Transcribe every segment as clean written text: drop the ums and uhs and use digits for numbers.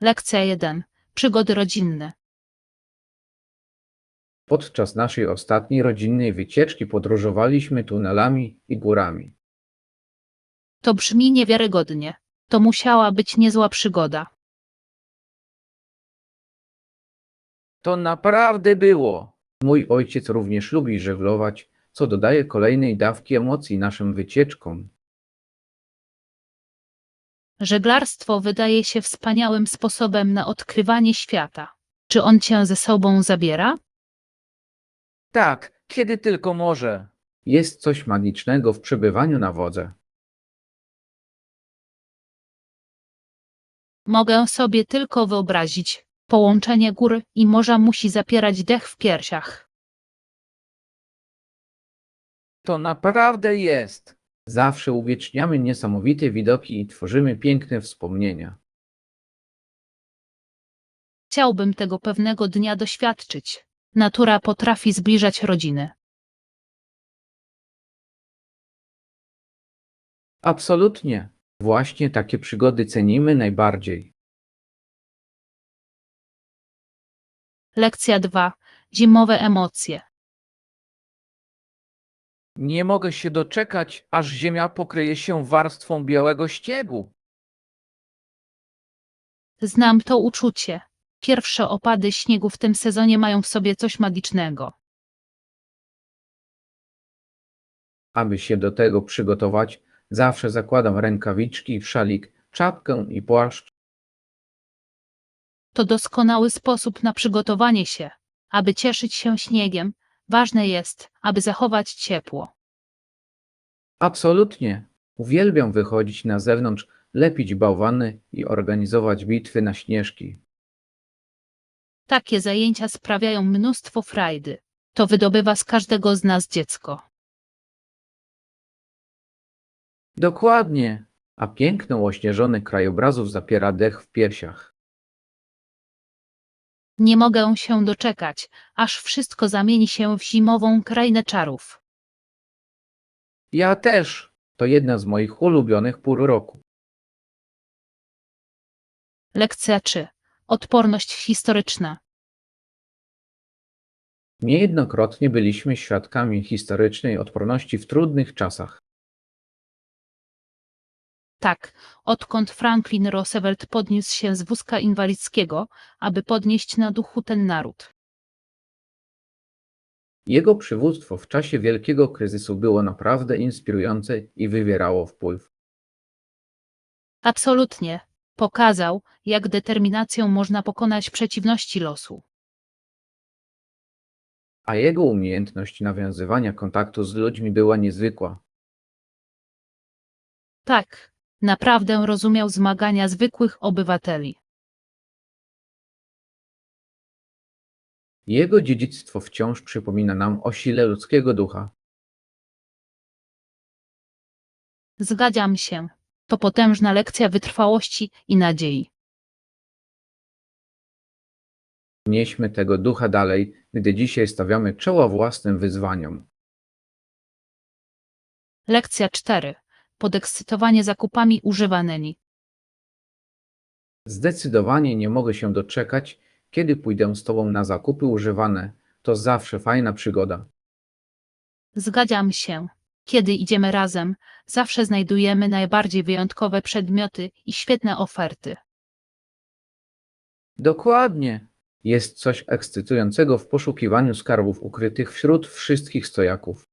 Lekcja 1. Przygody rodzinne. Podczas naszej ostatniej rodzinnej wycieczki podróżowaliśmy tunelami i górami. To brzmi niewiarygodnie. To musiała być niezła przygoda. To naprawdę było! Mój ojciec również lubi żeglować, co dodaje kolejnej dawki emocji naszym wycieczkom. Żeglarstwo wydaje się wspaniałym sposobem na odkrywanie świata. Czy on cię ze sobą zabiera? Tak, kiedy tylko może. Jest coś magicznego w przebywaniu na wodze. Mogę sobie tylko wyobrazić. Połączenie gór i morza musi zapierać dech w piersiach. To naprawdę jest! Zawsze uwieczniamy niesamowite widoki i tworzymy piękne wspomnienia. Chciałbym tego pewnego dnia doświadczyć. Natura potrafi zbliżać rodziny. Absolutnie! Właśnie takie przygody cenimy najbardziej. Lekcja 2. Zimowe emocje. Nie mogę się doczekać, aż ziemia pokryje się warstwą białego śniegu. Znam to uczucie. Pierwsze opady śniegu w tym sezonie mają w sobie coś magicznego. Aby się do tego przygotować, zawsze zakładam rękawiczki, szalik, czapkę i płaszcz. To doskonały sposób na przygotowanie się. Aby cieszyć się śniegiem, ważne jest, aby zachować ciepło. Absolutnie! Uwielbiam wychodzić na zewnątrz, lepić bałwany i organizować bitwy na śnieżki. Takie zajęcia sprawiają mnóstwo frajdy. To wydobywa z każdego z nas dziecko. Dokładnie! A piękno ośnieżonych krajobrazów zapiera dech w piersiach. Nie mogę się doczekać, aż wszystko zamieni się w zimową krainę czarów. Ja też! To jedna z moich ulubionych pór roku. Lekcja 3. Odporność historyczna. Niejednokrotnie byliśmy świadkami historycznej odporności w trudnych czasach. Tak, odkąd Franklin Roosevelt podniósł się z wózka inwalidzkiego, aby podnieść na duchu ten naród. Jego przywództwo w czasie wielkiego kryzysu było naprawdę inspirujące i wywierało wpływ. Absolutnie. Pokazał, jak determinacją można pokonać przeciwności losu. A jego umiejętność nawiązywania kontaktu z ludźmi była niezwykła. Tak, naprawdę rozumiał zmagania zwykłych obywateli. Jego dziedzictwo wciąż przypomina nam o sile ludzkiego ducha. Zgadzam się. To potężna lekcja wytrwałości i nadziei. Nieśmy tego ducha dalej, gdy dzisiaj stawiamy czoła własnym wyzwaniom. Lekcja 4. Podekscytowanie zakupami używanymi. Zdecydowanie nie mogę się doczekać, kiedy pójdę z tobą na zakupy używane. To zawsze fajna przygoda. Zgadzam się. Kiedy idziemy razem, zawsze znajdujemy najbardziej wyjątkowe przedmioty i świetne oferty. Dokładnie. Jest coś ekscytującego w poszukiwaniu skarbów ukrytych wśród wszystkich stojaków.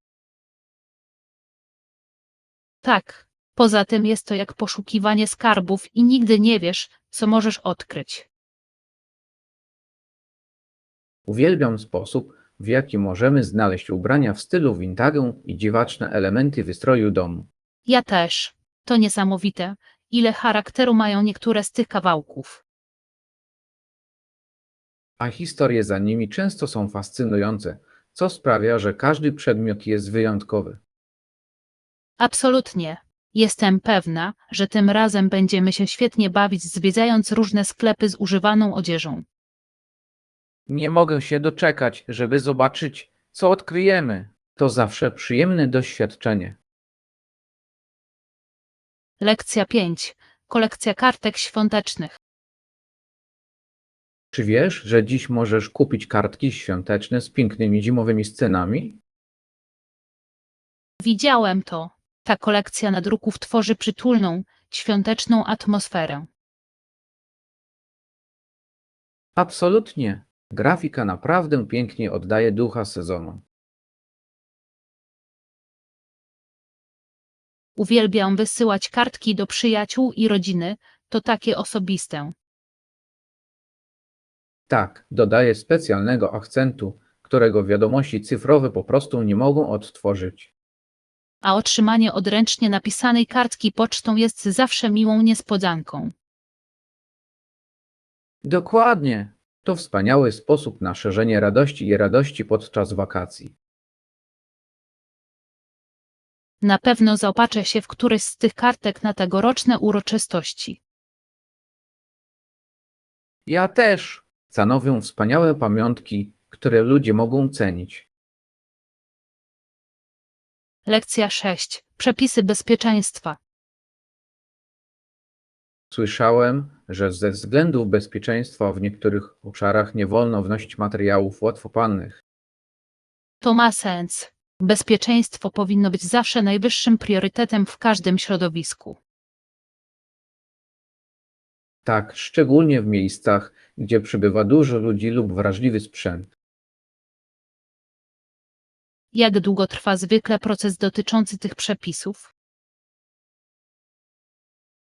Tak, poza tym jest to jak poszukiwanie skarbów i nigdy nie wiesz, co możesz odkryć. Uwielbiam sposób, w jaki możemy znaleźć ubrania w stylu vintage i dziwaczne elementy wystroju domu. Ja też. To niesamowite, ile charakteru mają niektóre z tych kawałków. A historie za nimi często są fascynujące, co sprawia, że każdy przedmiot jest wyjątkowy. Absolutnie. Jestem pewna, że tym razem będziemy się świetnie bawić, zwiedzając różne sklepy z używaną odzieżą. Nie mogę się doczekać, żeby zobaczyć, co odkryjemy. To zawsze przyjemne doświadczenie. Lekcja 5. Kolekcja kartek świątecznych. Czy wiesz, że dziś możesz kupić kartki świąteczne z pięknymi zimowymi scenami? Widziałem to. Ta kolekcja nadruków tworzy przytulną, świąteczną atmosferę. Absolutnie. Grafika naprawdę pięknie oddaje ducha sezonu. Uwielbiam wysyłać kartki do przyjaciół i rodziny, to takie osobiste. Tak, dodaje specjalnego akcentu, którego wiadomości cyfrowe po prostu nie mogą odtworzyć. A otrzymanie odręcznie napisanej kartki pocztą jest zawsze miłą niespodzianką. Dokładnie. To wspaniały sposób na szerzenie radości i radości podczas wakacji. Na pewno zaopatrzę się w któreś z tych kartek na tegoroczne uroczystości. Ja też. Stanowią wspaniałe pamiątki, które ludzie mogą cenić. Lekcja 6. Przepisy bezpieczeństwa. Słyszałem, że ze względów bezpieczeństwa w niektórych obszarach nie wolno wnosić materiałów łatwopalnych. To ma sens. Bezpieczeństwo powinno być zawsze najwyższym priorytetem w każdym środowisku. Tak, szczególnie w miejscach, gdzie przybywa dużo ludzi lub wrażliwy sprzęt. Jak długo trwa zwykle proces dotyczący tych przepisów?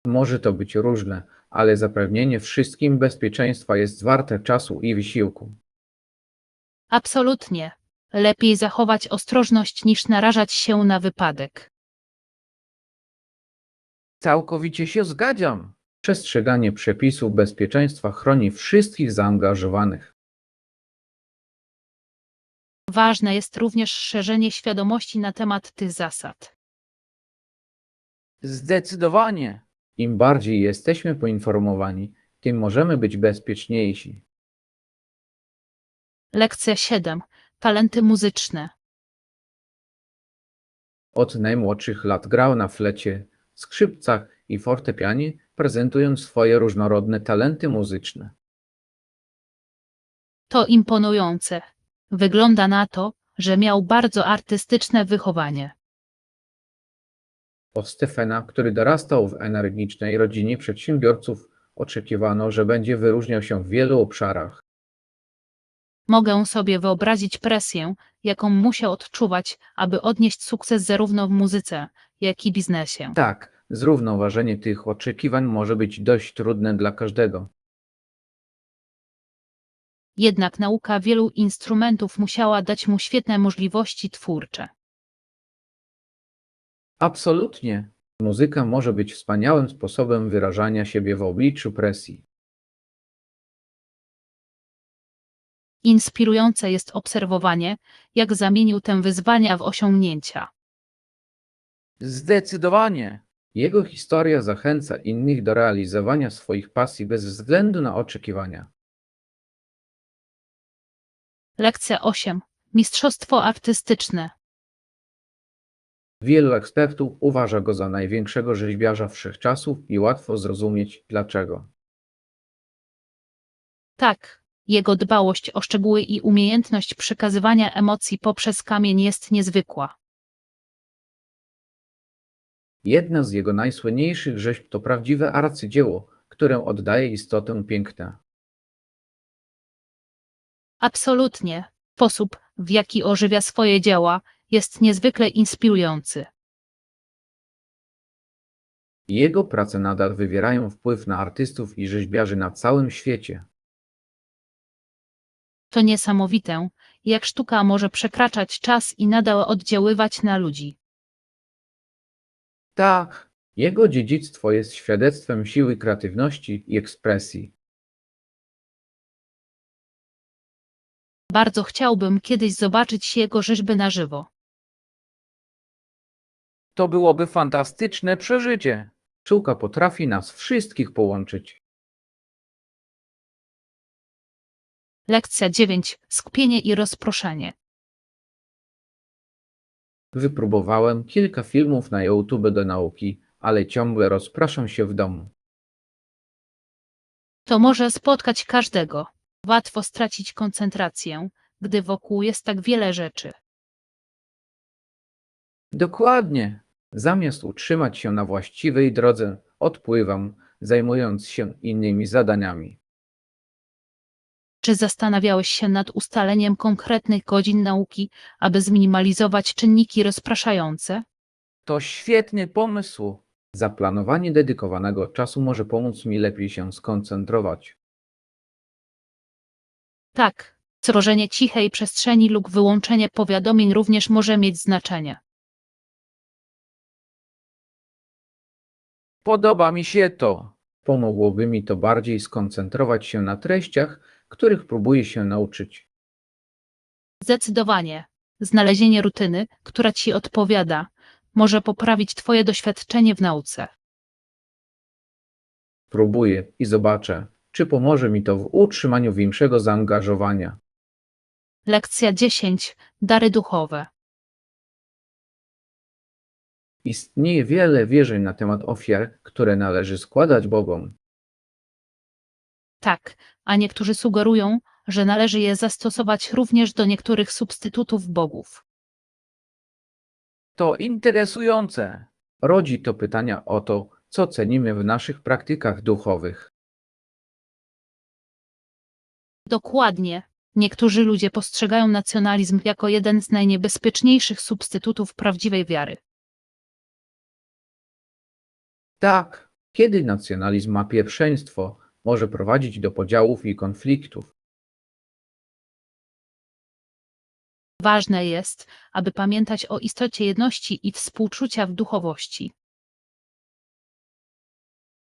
Może to być różne, ale zapewnienie wszystkim bezpieczeństwa jest warte czasu i wysiłku. Absolutnie. Lepiej zachować ostrożność niż narażać się na wypadek. Całkowicie się zgadzam. Przestrzeganie przepisów bezpieczeństwa chroni wszystkich zaangażowanych. Ważne jest również szerzenie świadomości na temat tych zasad. Zdecydowanie. Im bardziej jesteśmy poinformowani, tym możemy być bezpieczniejsi. Lekcja 7. Talenty muzyczne. Od najmłodszych lat grał na flecie, skrzypcach i fortepianie, prezentując swoje różnorodne talenty muzyczne. To imponujące. Wygląda na to, że miał bardzo artystyczne wychowanie. Od Stefana, który dorastał w energicznej rodzinie przedsiębiorców, oczekiwano, że będzie wyróżniał się w wielu obszarach. Mogę sobie wyobrazić presję, jaką musiał odczuwać, aby odnieść sukces zarówno w muzyce, jak i biznesie. Tak, zrównoważenie tych oczekiwań może być dość trudne dla każdego. Jednak nauka wielu instrumentów musiała dać mu świetne możliwości twórcze. Absolutnie. Muzyka może być wspaniałym sposobem wyrażania siebie w obliczu presji. Inspirujące jest obserwowanie, jak zamienił tę wyzwania w osiągnięcia. Zdecydowanie. Jego historia zachęca innych do realizowania swoich pasji bez względu na oczekiwania. Lekcja 8. Mistrzostwo artystyczne. Wielu ekspertów uważa go za największego rzeźbiarza wszechczasów i łatwo zrozumieć dlaczego. Tak, jego dbałość o szczegóły i umiejętność przekazywania emocji poprzez kamień jest niezwykła. Jedna z jego najsłynniejszych rzeźb to prawdziwe arcydzieło, które oddaje istotę piękna. Absolutnie. Sposób, w jaki ożywia swoje dzieła, jest niezwykle inspirujący. Jego prace nadal wywierają wpływ na artystów i rzeźbiarzy na całym świecie. To niesamowite, jak sztuka może przekraczać czas i nadal oddziaływać na ludzi. Tak, jego dziedzictwo jest świadectwem siły kreatywności i ekspresji. Bardzo chciałbym kiedyś zobaczyć jego rzeźby na żywo. To byłoby fantastyczne przeżycie. Sztuka potrafi nas wszystkich połączyć. Lekcja 9. Skupienie i rozproszenie. Wypróbowałem kilka filmów na YouTube do nauki, ale ciągle rozpraszam się w domu. To może spotkać każdego. Łatwo stracić koncentrację, gdy wokół jest tak wiele rzeczy. Dokładnie. Zamiast utrzymać się na właściwej drodze, odpływam, zajmując się innymi zadaniami. Czy zastanawiałeś się nad ustaleniem konkretnych godzin nauki, aby zminimalizować czynniki rozpraszające? To świetny pomysł. Zaplanowanie dedykowanego czasu może pomóc mi lepiej się skoncentrować. Tak, stworzenie cichej przestrzeni lub wyłączenie powiadomień również może mieć znaczenie. Podoba mi się to. Pomogłoby mi to bardziej skoncentrować się na treściach, których próbuję się nauczyć. Zdecydowanie. Znalezienie rutyny, która ci odpowiada, może poprawić twoje doświadczenie w nauce. Próbuję i zobaczę, czy pomoże mi to w utrzymaniu większego zaangażowania. Lekcja 10. Dary duchowe. Istnieje wiele wierzeń na temat ofiar, które należy składać Bogom. Tak, a niektórzy sugerują, że należy je zastosować również do niektórych substytutów bogów. To interesujące. Rodzi to pytania o to, co cenimy w naszych praktykach duchowych. Dokładnie. Niektórzy ludzie postrzegają nacjonalizm jako jeden z najniebezpieczniejszych substytutów prawdziwej wiary. Tak, kiedy nacjonalizm ma pierwszeństwo, może prowadzić do podziałów i konfliktów. Ważne jest, aby pamiętać o istocie jedności i współczucia w duchowości.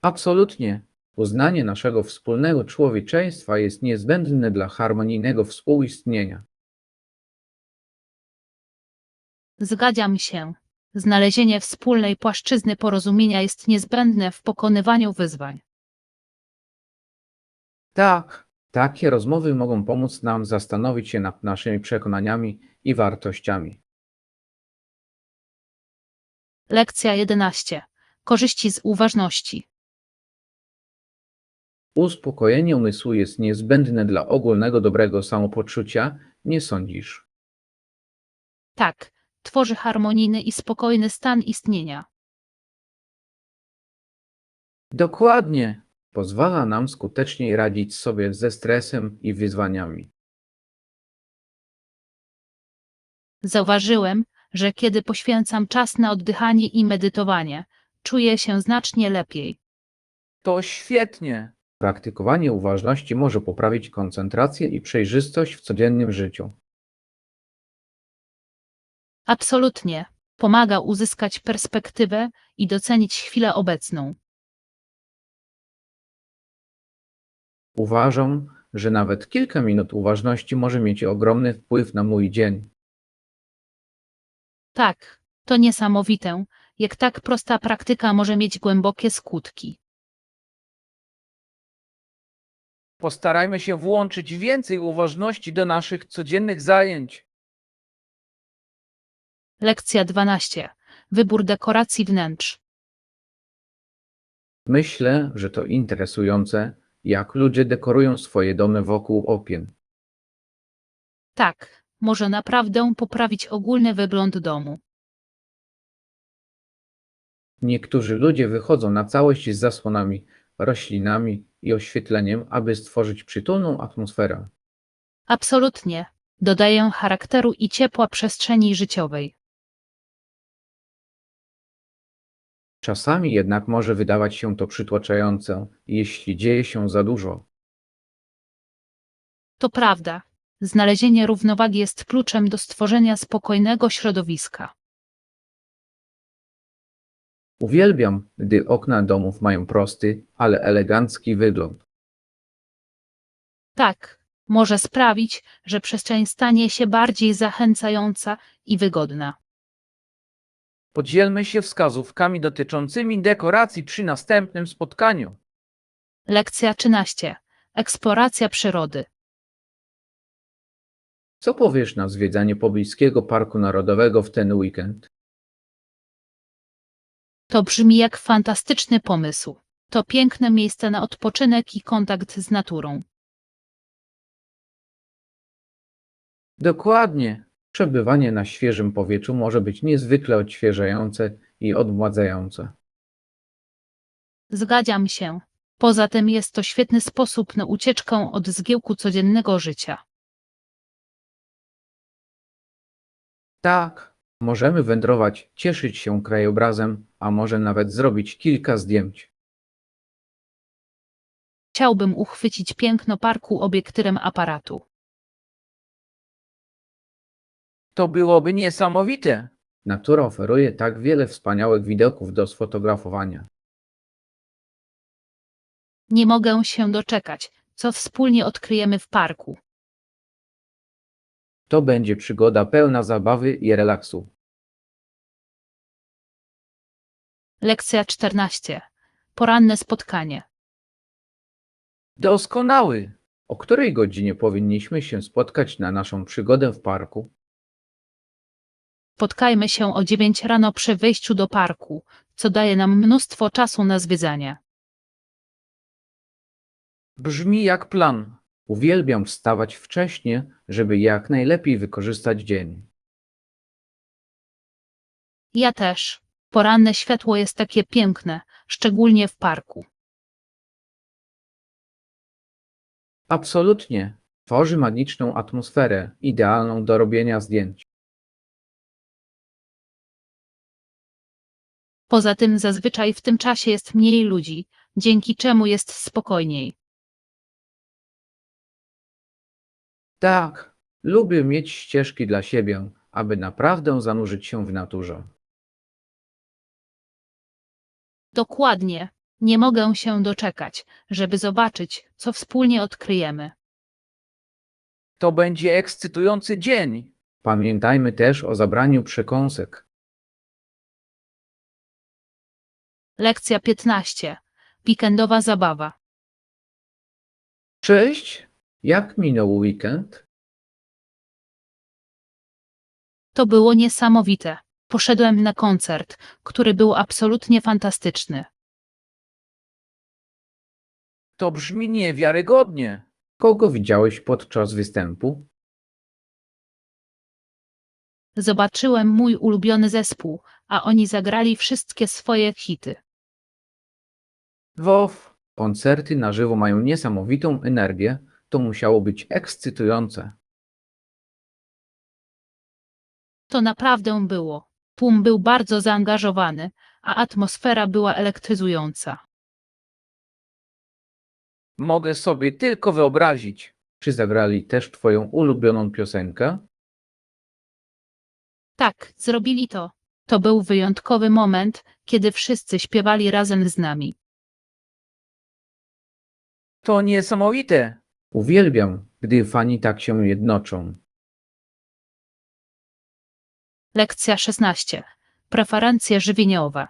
Absolutnie. Uznanie naszego wspólnego człowieczeństwa jest niezbędne dla harmonijnego współistnienia. Zgadzam się. Znalezienie wspólnej płaszczyzny porozumienia jest niezbędne w pokonywaniu wyzwań. Tak, takie rozmowy mogą pomóc nam zastanowić się nad naszymi przekonaniami i wartościami. Lekcja 11. Korzyści z uważności. Uspokojenie umysłu jest niezbędne dla ogólnego dobrego samopoczucia, nie sądzisz? Tak, tworzy harmonijny i spokojny stan istnienia. Dokładnie. Pozwala nam skuteczniej radzić sobie ze stresem i wyzwaniami. Zauważyłem, że kiedy poświęcam czas na oddychanie i medytowanie, czuję się znacznie lepiej. To świetnie. Praktykowanie uważności może poprawić koncentrację i przejrzystość w codziennym życiu. Absolutnie. Pomaga uzyskać perspektywę i docenić chwilę obecną. Uważam, że nawet kilka minut uważności może mieć ogromny wpływ na mój dzień. Tak, to niesamowite, jak tak prosta praktyka może mieć głębokie skutki. Postarajmy się włączyć więcej uważności do naszych codziennych zajęć. Lekcja 12. Wybór dekoracji wnętrz. Myślę, że to interesujące, jak ludzie dekorują swoje domy wokół okien. Tak, może naprawdę poprawić ogólny wygląd domu. Niektórzy ludzie wychodzą na całość z zasłonami, roślinami i oświetleniem, aby stworzyć przytulną atmosferę. Absolutnie. Dodaję charakteru i ciepła przestrzeni życiowej. Czasami jednak może wydawać się to przytłaczające, jeśli dzieje się za dużo. To prawda. Znalezienie równowagi jest kluczem do stworzenia spokojnego środowiska. Uwielbiam, gdy okna domów mają prosty, ale elegancki wygląd. Tak, może sprawić, że przestrzeń stanie się bardziej zachęcająca i wygodna. Podzielmy się wskazówkami dotyczącymi dekoracji przy następnym spotkaniu. Lekcja 13. Eksploracja przyrody. Co powiesz na zwiedzanie pobliskiego Parku Narodowego w ten weekend? To brzmi jak fantastyczny pomysł. To piękne miejsce na odpoczynek i kontakt z naturą. Dokładnie. Przebywanie na świeżym powietrzu może być niezwykle odświeżające i odmładzające. Zgadzam się. Poza tym jest to świetny sposób na ucieczkę od zgiełku codziennego życia. Tak, możemy wędrować, cieszyć się krajobrazem, a może nawet zrobić kilka zdjęć. Chciałbym uchwycić piękno parku obiektywem aparatu. To byłoby niesamowite. Natura oferuje tak wiele wspaniałych widoków do sfotografowania. Nie mogę się doczekać, co wspólnie odkryjemy w parku. To będzie przygoda pełna zabawy i relaksu. Lekcja 14. Poranne spotkanie. Doskonały! O której godzinie powinniśmy się spotkać na naszą przygodę w parku? Spotkajmy się o 9 rano przy wejściu do parku, co daje nam mnóstwo czasu na zwiedzanie. Brzmi jak plan. Uwielbiam wstawać wcześnie, żeby jak najlepiej wykorzystać dzień. Ja też. Poranne światło jest takie piękne, szczególnie w parku. Absolutnie. Tworzy magiczną atmosferę, idealną do robienia zdjęć. Poza tym zazwyczaj w tym czasie jest mniej ludzi, dzięki czemu jest spokojniej. Tak, lubię mieć ścieżki dla siebie, aby naprawdę zanurzyć się w naturze. Dokładnie. Nie mogę się doczekać, żeby zobaczyć, co wspólnie odkryjemy. To będzie ekscytujący dzień. Pamiętajmy też o zabraniu przekąsek. Lekcja 15. Weekendowa zabawa. Cześć! Jak minął weekend? To było niesamowite. Poszedłem na koncert, który był absolutnie fantastyczny. To brzmi niewiarygodnie. Kogo widziałeś podczas występu? Zobaczyłem mój ulubiony zespół, a oni zagrali wszystkie swoje hity. Wow, koncerty na żywo mają niesamowitą energię. To musiało być ekscytujące. To naprawdę było. Tłum był bardzo zaangażowany, a atmosfera była elektryzująca. Mogę sobie tylko wyobrazić. Czy zagrali też twoją ulubioną piosenkę? Tak, zrobili to. To był wyjątkowy moment, kiedy wszyscy śpiewali razem z nami. To niesamowite. Uwielbiam, gdy fani tak się jednoczą. Lekcja 16. Preferencje żywieniowe.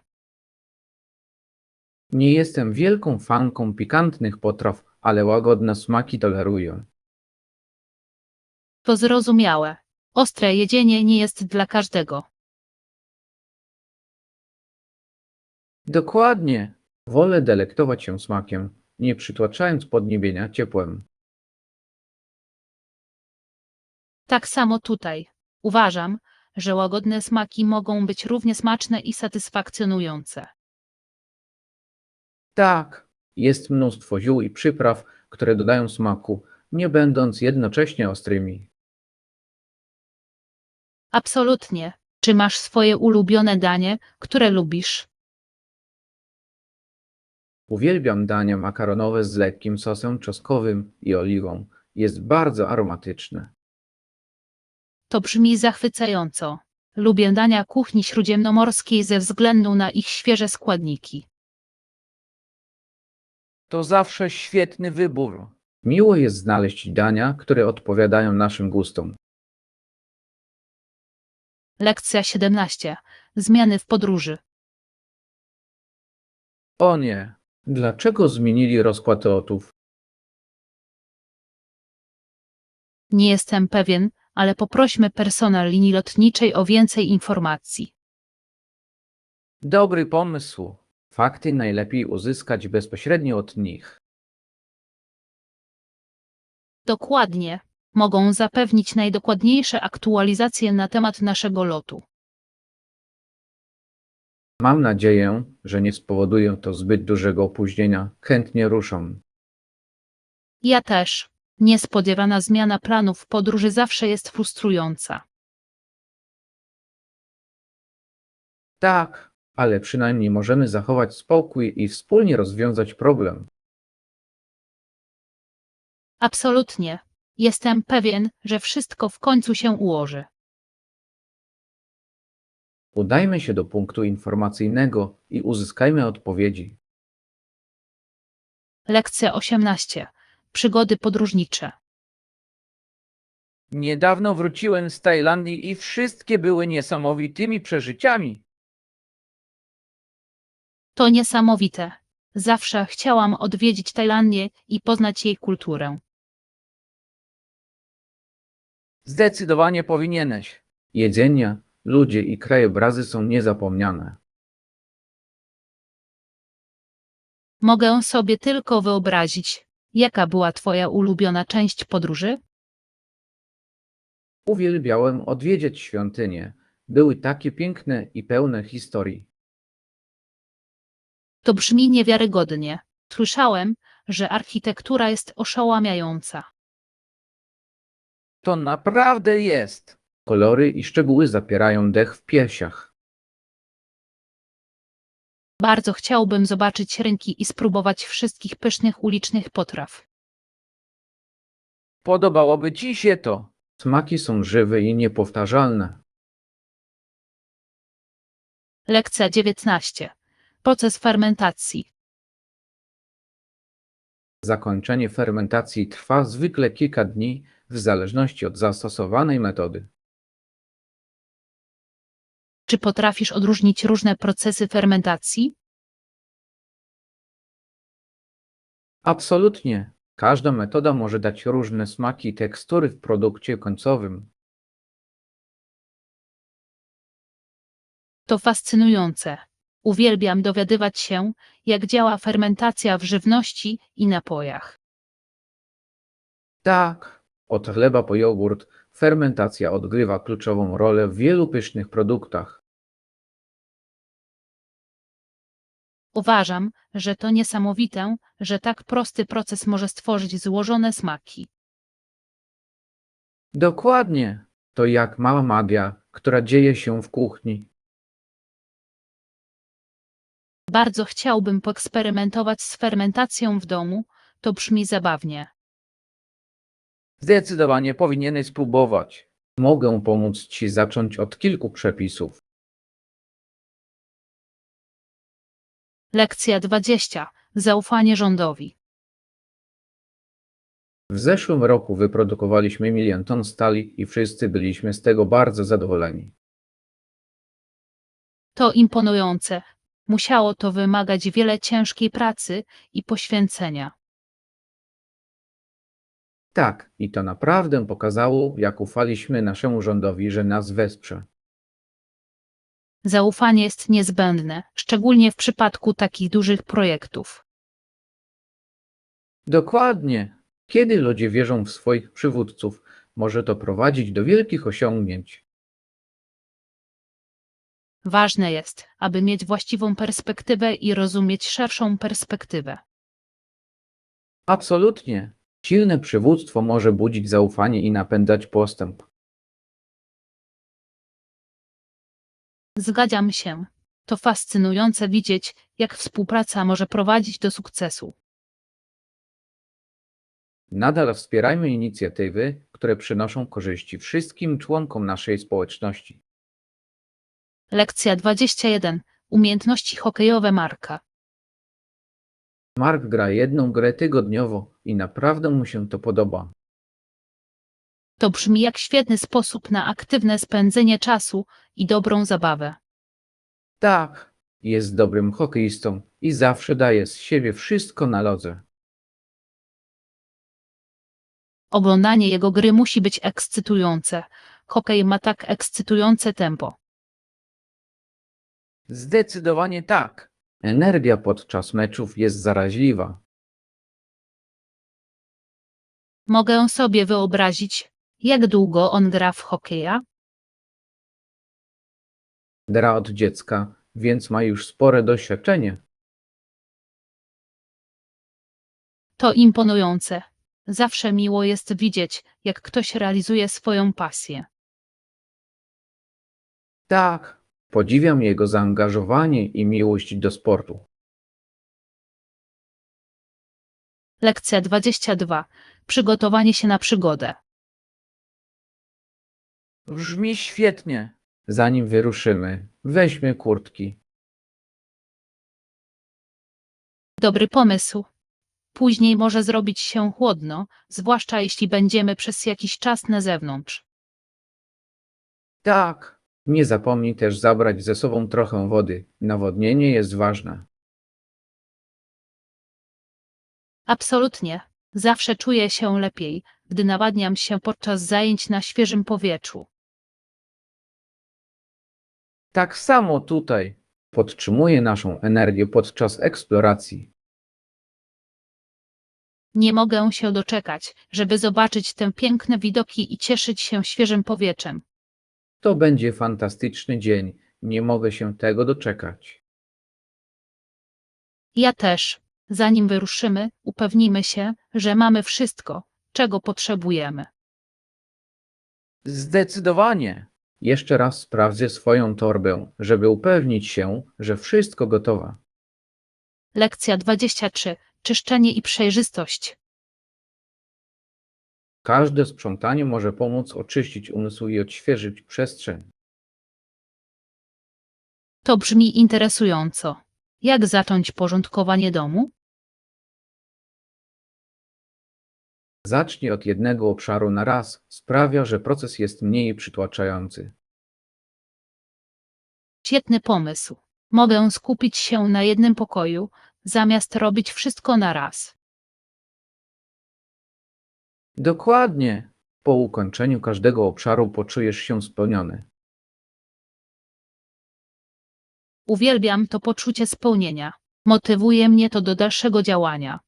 Nie jestem wielką fanką pikantnych potraw, ale łagodne smaki toleruję. To zrozumiałe. Ostre jedzenie nie jest dla każdego. Dokładnie. Wolę delektować się smakiem, nie przytłaczając podniebienia ciepłem. Tak samo tutaj. Uważam, że łagodne smaki mogą być równie smaczne i satysfakcjonujące. Tak, jest mnóstwo ziół i przypraw, które dodają smaku, nie będąc jednocześnie ostrymi. Absolutnie. Czy masz swoje ulubione danie, które lubisz? Uwielbiam dania makaronowe z lekkim sosem czosnkowym i oliwą. Jest bardzo aromatyczne. To brzmi zachwycająco. Lubię dania kuchni śródziemnomorskiej ze względu na ich świeże składniki. To zawsze świetny wybór. Miło jest znaleźć dania, które odpowiadają naszym gustom. Lekcja 17. Zmiany w podróży. O nie, dlaczego zmienili rozkład lotów? Nie jestem pewien, ale poprośmy personel linii lotniczej o więcej informacji. Dobry pomysł. Fakty najlepiej uzyskać bezpośrednio od nich. Dokładnie. mogą zapewnić najdokładniejsze aktualizacje na temat naszego lotu. Mam nadzieję, że nie spowoduje to zbyt dużego opóźnienia. Chętnie ruszam. Ja też. Niespodziewana zmiana planów podróży zawsze jest frustrująca. Tak, ale przynajmniej możemy zachować spokój i wspólnie rozwiązać problem. Absolutnie. Jestem pewien, że wszystko w końcu się ułoży. Udajmy się do punktu informacyjnego i uzyskajmy odpowiedzi. Lekcja 18. Przygody podróżnicze. Niedawno wróciłem z Tajlandii i wszystkie były niesamowitymi przeżyciami. To niesamowite. Zawsze chciałam odwiedzić Tajlandię i poznać jej kulturę. Zdecydowanie powinieneś. Jedzenie, ludzie i krajobrazy są niezapomniane. Mogę sobie tylko wyobrazić, jaka była twoja ulubiona część podróży? Uwielbiałem odwiedzić świątynie. Były takie piękne i pełne historii. To brzmi niewiarygodnie. Słyszałem, że architektura jest oszałamiająca. To naprawdę jest. Kolory i szczegóły zapierają dech w piersiach. Bardzo chciałbym zobaczyć rynki i spróbować wszystkich pysznych ulicznych potraw. Podobałoby ci się to. Smaki są żywe i niepowtarzalne. Lekcja 19. Proces fermentacji. Zakończenie fermentacji trwa zwykle kilka dni w zależności od zastosowanej metody. Czy potrafisz odróżnić różne procesy fermentacji? Absolutnie. Każda metoda może dać różne smaki i tekstury w produkcie końcowym. To fascynujące. Uwielbiam dowiadywać się, jak działa fermentacja w żywności i napojach. Tak, od chleba po jogurt, fermentacja odgrywa kluczową rolę w wielu pysznych produktach. Uważam, że to niesamowite, że tak prosty proces może stworzyć złożone smaki. Dokładnie. To jak mała magia, która dzieje się w kuchni. Bardzo chciałbym poeksperymentować z fermentacją w domu, to brzmi zabawnie. Zdecydowanie powinieneś spróbować. Mogę pomóc ci zacząć od kilku przepisów. Lekcja 20. Zaufanie rządowi. W zeszłym roku wyprodukowaliśmy 1 000 000 ton stali i wszyscy byliśmy z tego bardzo zadowoleni. To imponujące. Musiało to wymagać wiele ciężkiej pracy i poświęcenia. Tak, i to naprawdę pokazało, jak ufaliśmy naszemu rządowi, że nas wesprze. Zaufanie jest niezbędne, szczególnie w przypadku takich dużych projektów. Dokładnie. Kiedy ludzie wierzą w swoich przywódców, może to prowadzić do wielkich osiągnięć. Ważne jest, aby mieć właściwą perspektywę i rozumieć szerszą perspektywę. Absolutnie. Silne przywództwo może budzić zaufanie i napędzać postęp. Zgadzam się. To fascynujące widzieć, jak współpraca może prowadzić do sukcesu. Nadal wspierajmy inicjatywy, które przynoszą korzyści wszystkim członkom naszej społeczności. Lekcja 21. Umiejętności hokejowe Marka. Mark gra jedną grę tygodniowo i naprawdę mu się to podoba. To brzmi jak świetny sposób na aktywne spędzenie czasu i dobrą zabawę. Tak, jest dobrym hokeistą i zawsze daje z siebie wszystko na lodze. Oglądanie jego gry musi być ekscytujące. Hokej ma tak ekscytujące tempo. Zdecydowanie tak. Energia podczas meczów jest zaraźliwa. Mogę sobie wyobrazić, jak długo on gra w hokeja. Gra od dziecka, więc ma już spore doświadczenie. To imponujące. Zawsze miło jest widzieć, jak ktoś realizuje swoją pasję. Tak, podziwiam jego zaangażowanie i miłość do sportu. Lekcja 22. Przygotowanie się na przygodę. Brzmi świetnie. Zanim wyruszymy, weźmy kurtki. Dobry pomysł. Później może zrobić się chłodno, zwłaszcza jeśli będziemy przez jakiś czas na zewnątrz. Tak, nie zapomnij też zabrać ze sobą trochę wody. Nawodnienie jest ważne. Absolutnie. Zawsze czuję się lepiej, gdy nawadniam się podczas zajęć na świeżym powietrzu. Tak samo tutaj. Podtrzymuje naszą energię podczas eksploracji. Nie mogę się doczekać, żeby zobaczyć te piękne widoki i cieszyć się świeżym powietrzem. To będzie fantastyczny dzień. Nie mogę się tego doczekać. Ja też. Zanim wyruszymy, upewnimy się, że mamy wszystko, czego potrzebujemy. Zdecydowanie. Jeszcze raz sprawdzę swoją torbę, żeby upewnić się, że wszystko gotowe. Lekcja 23. Czyszczenie i przejrzystość. Każde sprzątanie może pomóc oczyścić umysł i odświeżyć przestrzeń. To brzmi interesująco. Jak zacząć porządkowanie domu? Zacznij od jednego obszaru na raz. Sprawia, że proces jest mniej przytłaczający. Świetny pomysł. Mogę skupić się na jednym pokoju, zamiast robić wszystko na raz. Dokładnie. Po ukończeniu każdego obszaru poczujesz się spełniony. Uwielbiam to poczucie spełnienia. Motywuje mnie to do dalszego działania.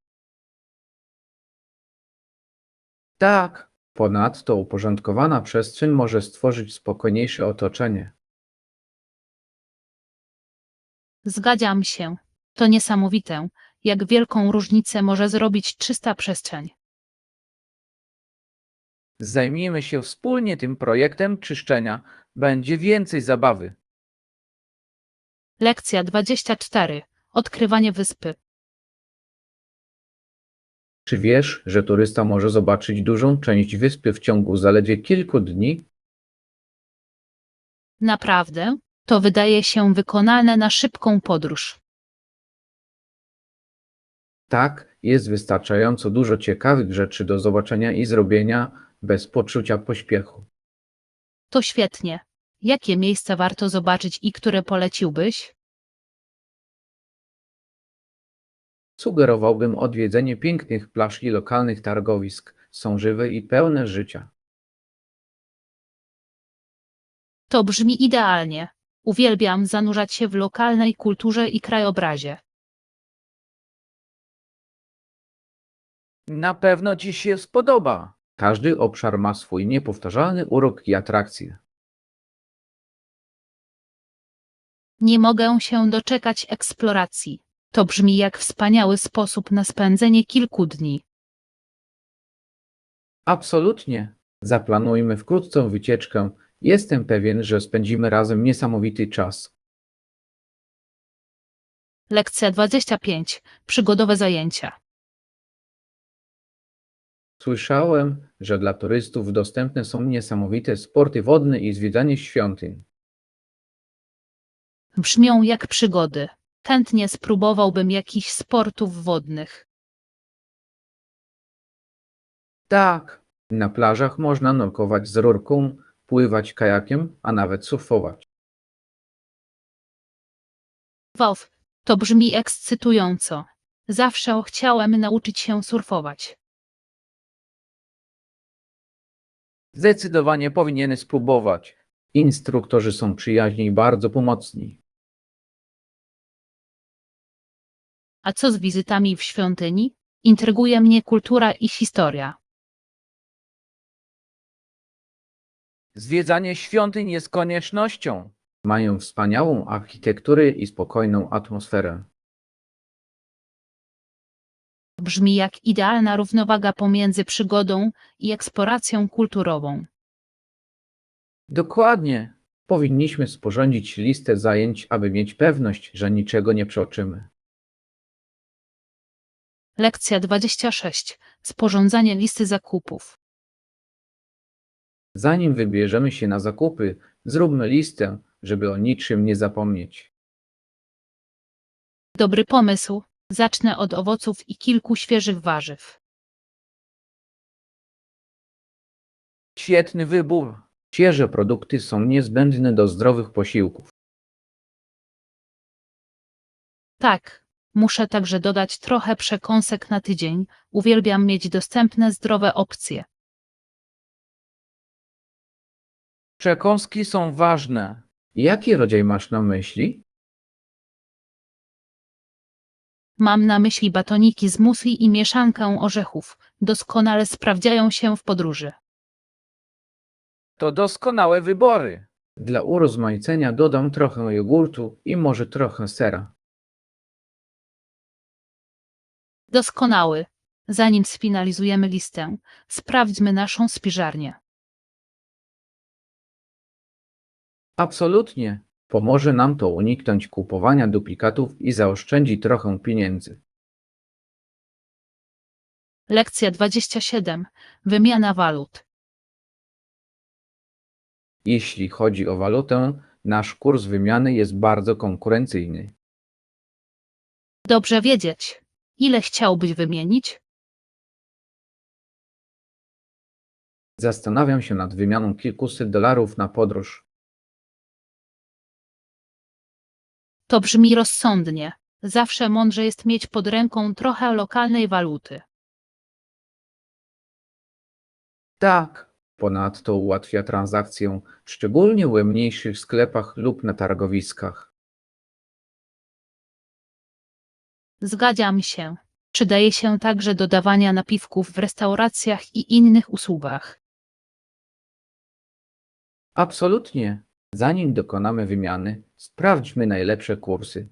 Tak. Ponadto uporządkowana przestrzeń może stworzyć spokojniejsze otoczenie. Zgadzam się. To niesamowite, jak wielką różnicę może zrobić czysta przestrzeń. Zajmijmy się wspólnie tym projektem czyszczenia. Będzie więcej zabawy. Lekcja 24. Odkrywanie wyspy. Czy wiesz, że turysta może zobaczyć dużą część wyspy w ciągu zaledwie kilku dni? Naprawdę? To wydaje się wykonalne na szybką podróż. Tak, jest wystarczająco dużo ciekawych rzeczy do zobaczenia i zrobienia bez poczucia pośpiechu. To świetnie. Jakie miejsca warto zobaczyć i które poleciłbyś? Sugerowałbym odwiedzenie pięknych plaż i lokalnych targowisk. Są żywe i pełne życia. To brzmi idealnie. Uwielbiam zanurzać się w lokalnej kulturze i krajobrazie. Na pewno Ci się spodoba. Każdy obszar ma swój niepowtarzalny urok i atrakcje. Nie mogę się doczekać eksploracji. To brzmi jak wspaniały sposób na spędzenie kilku dni. Absolutnie. Zaplanujmy wkrótce wycieczkę. Jestem pewien, że spędzimy razem niesamowity czas. Lekcja 25. Przygodowe zajęcia. Słyszałem, że dla turystów dostępne są niesamowite sporty wodne i zwiedzanie świątyń. Brzmią jak przygody. Chętnie spróbowałbym jakichś sportów wodnych. Tak, na plażach można nurkować z rurką, pływać kajakiem, a nawet surfować. Wow, to brzmi ekscytująco. Zawsze chciałem nauczyć się surfować. Zdecydowanie powinieneś spróbować. Instruktorzy są przyjaźni i bardzo pomocni. A co z wizytami w świątyni? Intryguje mnie kultura i historia. Zwiedzanie świątyń jest koniecznością. Mają wspaniałą architekturę i spokojną atmosferę. Brzmi jak idealna równowaga pomiędzy przygodą i eksploracją kulturową. Dokładnie. Powinniśmy sporządzić listę zajęć, aby mieć pewność, że niczego nie przeoczymy. Lekcja 26. Sporządzanie listy zakupów. Zanim wybierzemy się na zakupy, zróbmy listę, żeby o niczym nie zapomnieć. Dobry pomysł. Zacznę od owoców i kilku świeżych warzyw. Świetny wybór. Świeże produkty są niezbędne do zdrowych posiłków. Tak, muszę także dodać trochę przekąsek na tydzień. Uwielbiam mieć dostępne zdrowe opcje. Przekąski są ważne. Jaki rodzaj masz na myśli? Mam na myśli batoniki z muesli i mieszankę orzechów. Doskonale sprawdziają się w podróży. To doskonałe wybory. Dla urozmaicenia dodam trochę jogurtu i może trochę sera. Doskonały. Zanim sfinalizujemy listę, sprawdźmy naszą spiżarnię. Absolutnie. Pomoże nam to uniknąć kupowania duplikatów i zaoszczędzi trochę pieniędzy. Lekcja 27. Wymiana walut. Jeśli chodzi o walutę, nasz kurs wymiany jest bardzo konkurencyjny. Dobrze wiedzieć. Ile chciałbyś wymienić? Zastanawiam się nad wymianą kilkuset dolarów na podróż. To brzmi rozsądnie. Zawsze mądrze jest mieć pod ręką trochę lokalnej waluty. Tak, ponadto ułatwia transakcję, szczególnie w mniejszych sklepach lub na targowiskach. Zgadzam się. Przydaje się także dodawania napiwków w restauracjach i innych usługach. Absolutnie. Zanim dokonamy wymiany, sprawdźmy najlepsze kursy.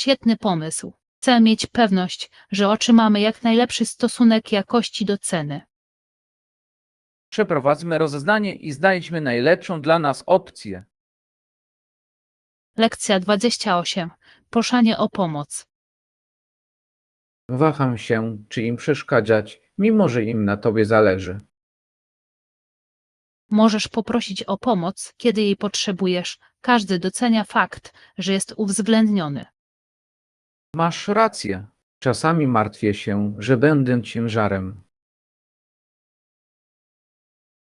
Świetny pomysł. Chcę mieć pewność, że otrzymamy jak najlepszy stosunek jakości do ceny. Przeprowadzmy rozeznanie i znajdźmy najlepszą dla nas opcję. Lekcja 28. Proszenie o pomoc. Waham się, czy im przeszkadzać, mimo że im na tobie zależy. Możesz poprosić o pomoc, kiedy jej potrzebujesz. Każdy docenia fakt, że jest uwzględniony. Masz rację. Czasami martwię się, że będę ciężarem.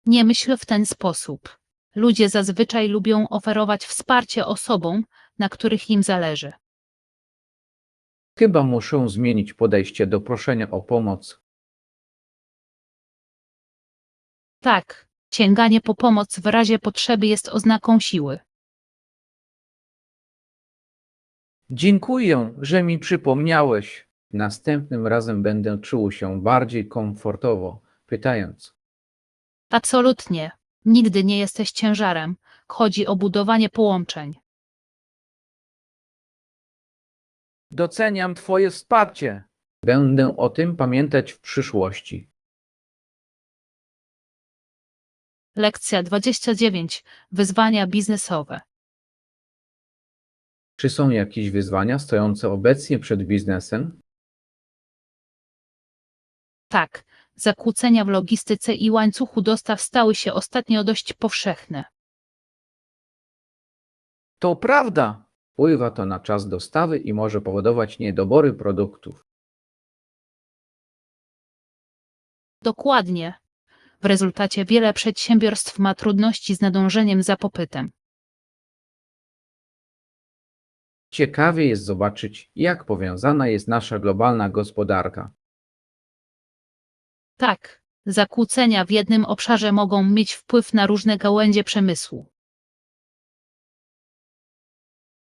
Nie myśl w ten sposób. Ludzie zazwyczaj lubią oferować wsparcie osobom, na których im zależy. Chyba muszę zmienić podejście do proszenia o pomoc. Tak, sięganie po pomoc w razie potrzeby jest oznaką siły. Dziękuję, że mi przypomniałeś. Następnym razem będę czuł się bardziej komfortowo, pytając. Absolutnie. Nigdy nie jesteś ciężarem. Chodzi o budowanie połączeń. Doceniam twoje wsparcie. Będę o tym pamiętać w przyszłości. Lekcja 29. Wyzwania biznesowe. Czy są jakieś wyzwania stojące obecnie przed biznesem? Tak, zakłócenia w logistyce i łańcuchu dostaw stały się ostatnio dość powszechne. To prawda. Wpływa to na czas dostawy i może powodować niedobory produktów. Dokładnie. W rezultacie wiele przedsiębiorstw ma trudności z nadążeniem za popytem. Ciekawie jest zobaczyć, jak powiązana jest nasza globalna gospodarka. Tak, zakłócenia w jednym obszarze mogą mieć wpływ na różne gałęzie przemysłu.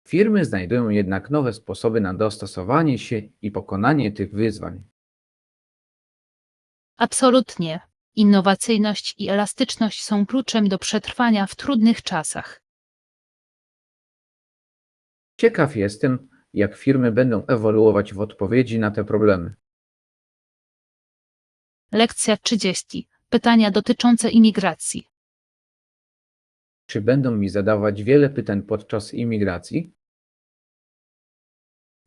Firmy znajdują jednak nowe sposoby na dostosowanie się i pokonanie tych wyzwań. Absolutnie. Innowacyjność i elastyczność są kluczem do przetrwania w trudnych czasach. Ciekaw jestem, jak firmy będą ewoluować w odpowiedzi na te problemy. Lekcja 30. Pytania dotyczące imigracji. Czy będą mi zadawać wiele pytań podczas imigracji?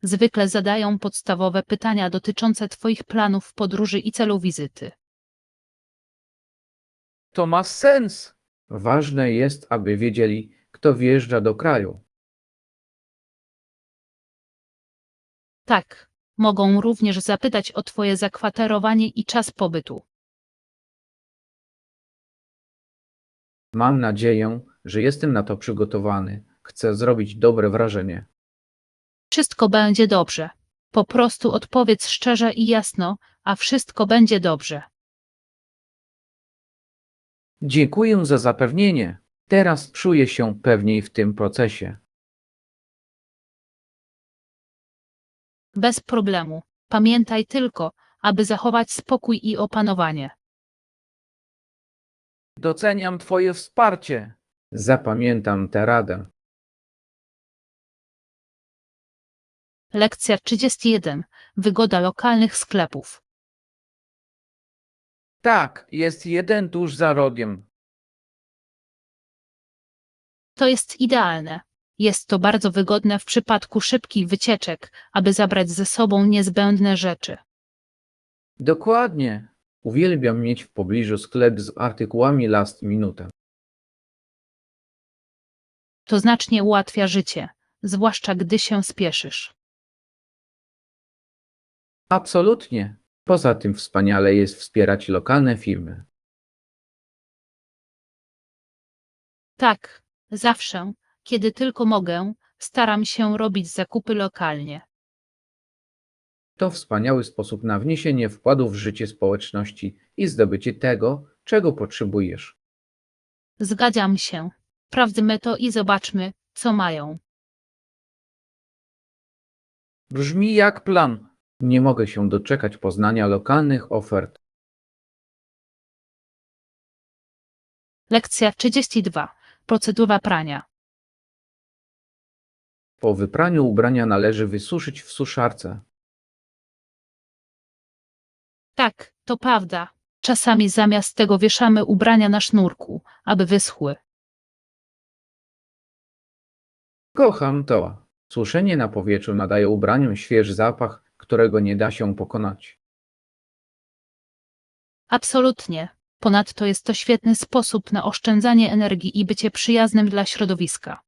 Zwykle zadają podstawowe pytania dotyczące Twoich planów podróży i celu wizyty. To ma sens. Ważne jest, aby wiedzieli, kto wjeżdża do kraju. Tak, mogą również zapytać o Twoje zakwaterowanie i czas pobytu. Mam nadzieję, że jestem na to przygotowany. Chcę zrobić dobre wrażenie. Wszystko będzie dobrze. Po prostu odpowiedz szczerze i jasno, a wszystko będzie dobrze. Dziękuję za zapewnienie. Teraz czuję się pewniej w tym procesie. Bez problemu. Pamiętaj tylko, aby zachować spokój i opanowanie. Doceniam Twoje wsparcie. Zapamiętam tę radę. Lekcja 31. Wygoda lokalnych sklepów. Tak, jest jeden tuż za rogiem. To jest idealne. Jest to bardzo wygodne w przypadku szybkich wycieczek, aby zabrać ze sobą niezbędne rzeczy. Dokładnie. Uwielbiam mieć w pobliżu sklep z artykułami last minute. To znacznie ułatwia życie, zwłaszcza gdy się spieszysz. Absolutnie. Poza tym wspaniale jest wspierać lokalne firmy. Tak, zawsze, kiedy tylko mogę, staram się robić zakupy lokalnie. To wspaniały sposób na wniesienie wkładu w życie społeczności i zdobycie tego, czego potrzebujesz. Zgadzam się. Sprawdźmy to i zobaczmy, co mają. Brzmi jak plan. Nie mogę się doczekać poznania lokalnych ofert. Lekcja 32. Procedura prania. Po wypraniu ubrania należy wysuszyć w suszarce. Tak, to prawda. Czasami zamiast tego wieszamy ubrania na sznurku, aby wyschły. Kocham to. Suszenie na powietrzu nadaje ubraniom świeży zapach, którego nie da się pokonać. Absolutnie. Ponadto jest to świetny sposób na oszczędzanie energii i bycie przyjaznym dla środowiska.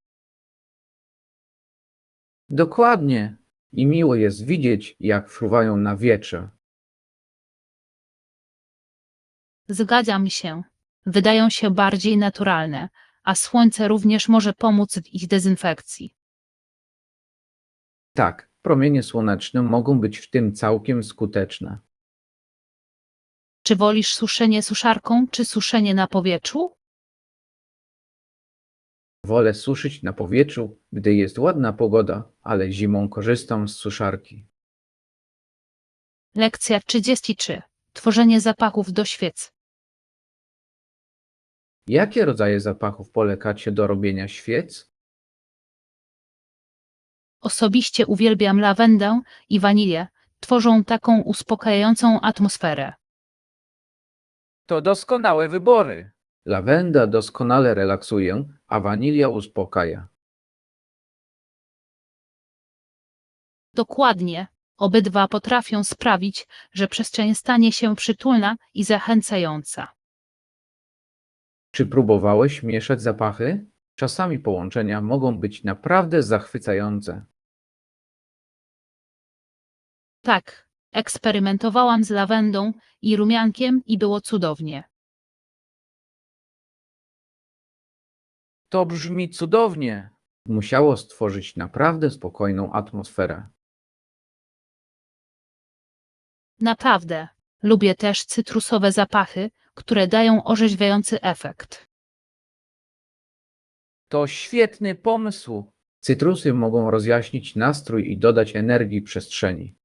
Dokładnie. I miło jest widzieć, jak fruwają na wietrze. Zgadzam się. Wydają się bardziej naturalne, a słońce również może pomóc w ich dezynfekcji. Tak, promienie słoneczne mogą być w tym całkiem skuteczne. Czy wolisz suszenie suszarką, czy suszenie na powietrzu? Wolę suszyć na powietrzu, gdy jest ładna pogoda, ale zimą korzystam z suszarki. Lekcja 33. Tworzenie zapachów do świec. Jakie rodzaje zapachów polecacie do robienia świec? Osobiście uwielbiam lawendę i wanilię. Tworzą taką uspokajającą atmosferę. To doskonałe wybory. Lawenda doskonale relaksuje, a wanilia uspokaja. Dokładnie. Obydwa potrafią sprawić, że przestrzeń stanie się przytulna i zachęcająca. Czy próbowałeś mieszać zapachy? Czasami połączenia mogą być naprawdę zachwycające. Tak, eksperymentowałam z lawendą i rumiankiem i było cudownie. To brzmi cudownie. Musiało stworzyć naprawdę spokojną atmosferę. Naprawdę. Lubię też cytrusowe zapachy, które dają orzeźwiający efekt. To świetny pomysł. Cytrusy mogą rozjaśnić nastrój i dodać energii przestrzeni.